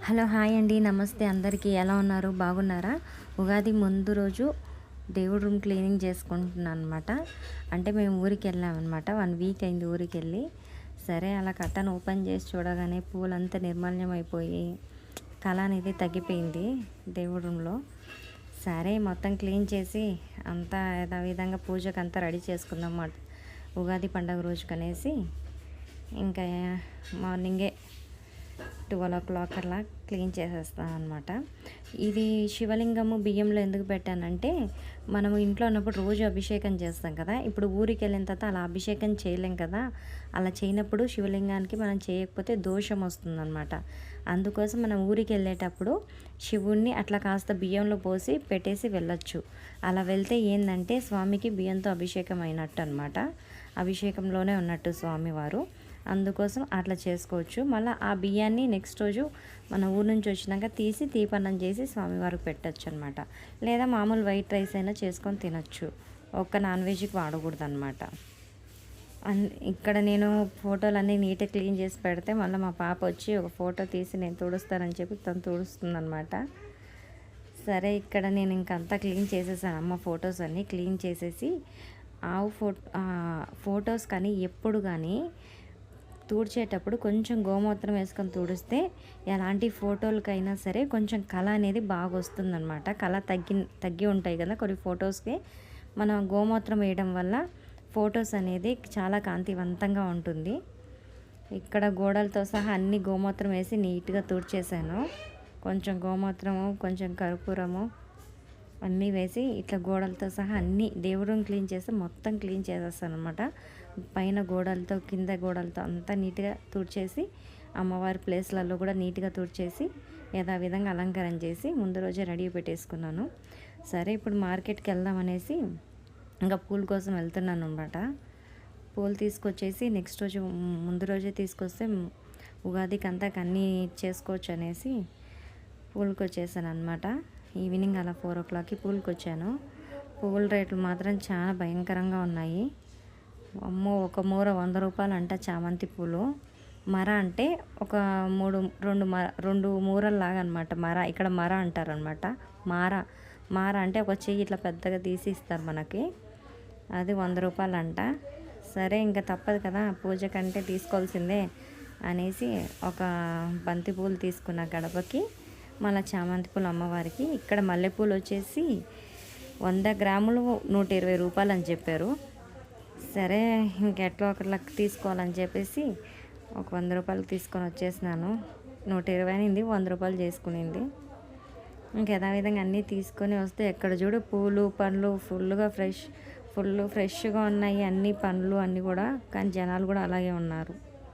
Hello hi అండి, నమస్తే అందరికీ. ఎలా ఉన్నారు? బాగున్నారా? ఉగాది ముందు రోజు దేవుడి రూమ్ క్లీనింగ్ చేసుకుంటున్నాను అనమాట. అంటే మేము ఊరికి వెళ్ళామన్నమాట. 1 వీక్ అయింది ఊరికి వెళ్ళి. సరే అలా కట్టను ఓపెన్ చేసి చూడగానే పూలంతా నిర్మాల్యం అయిపోయి కళ అనేది తగ్గిపోయింది దేవుడి రూమ్లో. సరే మొత్తం క్లీన్ చేసి అంతా యథావిధంగా పూజకు అంతా రెడీ చేసుకుందాం అన్నమాట. ఉగాది పండుగ రోజుకనేసి ఇంకా మార్నింగే 12 అలా క్లీన్ చేసేస్తాను అనమాట. ఇది శివలింగము బియ్యంలో ఎందుకు పెట్టానంటే, మనము ఇంట్లో ఉన్నప్పుడు రోజు అభిషేకం చేస్తాం కదా. ఇప్పుడు ఊరికి వెళ్ళిన తర్వాత అలా అభిషేకం చేయలేం కదా. అలా చేయనప్పుడు శివలింగానికి మనం చేయకపోతే దోషం వస్తుందన్నమాట. అందుకోసం మనం ఊరికి వెళ్ళేటప్పుడు శివుణ్ణి అట్లా కాస్త బియ్యంలో పోసి పెట్టేసి వెళ్ళొచ్చు. అలా వెళ్తే ఏంటంటే స్వామికి బియ్యంతో అభిషేకం అయినట్టు అనమాట. అభిషేకంలోనే ఉన్నట్టు స్వామివారు. అందుకోసం అట్లా చేసుకోవచ్చు. మళ్ళీ ఆ బియ్యాన్ని నెక్స్ట్ రోజు మన ఊరు నుంచి వచ్చినాక తీసి తీపన్నం చేసి స్వామివారికి పెట్టచ్చు అనమాట. లేదా మామూలు వైట్ రైస్ అయినా చేసుకొని తినచ్చు. ఒక్క నాన్ వెజ్కి వాడకూడదు అనమాట. ఇక్కడ నేను ఫోటోలన్నీ నీట్గా క్లీన్ చేసి పెడితే మళ్ళీ మా పాప వచ్చి ఒక ఫోటో తీసి నేను తుడుస్తానని చెప్పి తను తుడుస్తుందనమాట. సరే ఇక్కడ నేను ఇంకంతా క్లీన్ చేసేసాను. అమ్మ ఫొటోస్ అన్నీ క్లీన్ చేసేసి ఆవు ఫొటోస్ కానీ ఎప్పుడు కానీ తుడిచేటప్పుడు కొంచెం గోమూత్రం వేసుకొని తుడిస్తే ఎలాంటి ఫోటోలకైనా సరే కొంచెం కళ అనేది బాగా వస్తుందన్నమాట. కళ తగ్గి ఉంటాయి కదా కొన్ని ఫొటోస్కి. మనం గోమూత్రం వేయడం వల్ల ఫొటోస్ అనేది చాలా కాంతివంతంగా ఉంటుంది. ఇక్కడ గోడలతో సహా అన్ని గోమూత్రం వేసి నీట్గా తుడిచేసాను. కొంచెం గోమూత్రము, కొంచెం కర్పూరము అన్నీ వేసి ఇట్లా గోడలతో సహా అన్నీ దేవుడిని క్లీన్ చేసి మొత్తం క్లీన్ చేసేస్తాను అనమాట. పైన గోడలతో కింద గోడలతో అంతా నీట్గా తుడిచేసి అమ్మవారి ప్లేస్లలో కూడా నీట్గా తుడిచేసి యథావిధంగా అలంకరణ చేసి ముందు రోజే రెడీ పెట్టేసుకున్నాను. సరే ఇప్పుడు మార్కెట్కి వెళ్దాం అనేసి ఇంకా పూల కోసం వెళ్తున్నాను అనమాట. పూలు తీసుకొచ్చేసి నెక్స్ట్ రోజు ముందు రోజే తీసుకొస్తే ఉగాదికి అంతా అన్నీ చేసుకోవచ్చు అనేసి పూలకు వచ్చేసాను అనమాట. ఈవినింగ్ అలా 4 o'clockకి పూలకు వచ్చాను. పువ్వుల రేట్లు మాత్రం చాలా భయంకరంగా ఉన్నాయి. అమ్మో, ఒక మూర 100 రూపాయలు అంట చామంతి పూలు. మర అంటే ఒక 2 మూరల్లాగా అనమాట. మర ఇక్కడ మర అంటారనమాట. మార అంటే ఒక చెయ్యి ఇట్లా పెద్దగా తీసి ఇస్తారు మనకి. అది 100 రూపాయలు అంట. సరే ఇంకా తప్పదు కదా, పూజ కంటే తీసుకోవాల్సిందే అనేసి ఒక బంతి పూలు తీసుకున్న గడపకి. మళ్ళీ చామంతి పూలు అమ్మవారికి. ఇక్కడ మల్లెపూలు వచ్చేసి 100 గ్రాములు 120 రూపాయలు అని చెప్పారు. సరే ఇంకెట్లో ఒకట్లా తీసుకోవాలని చెప్పేసి ఒక 100 రూపాయలు తీసుకొని వచ్చేసినాను. 120 అయింది, 100 రూపాయలు చేసుకునింది. యథావిధంగా అన్నీ తీసుకొని వస్తే ఎక్కడ చూడు పూలు పండ్లు ఫుల్ ఫ్రెష్గా ఉన్నాయి. అన్ని పండ్లు అన్నీ కూడా. కానీ జనాలు కూడా అలాగే ఉన్నారు.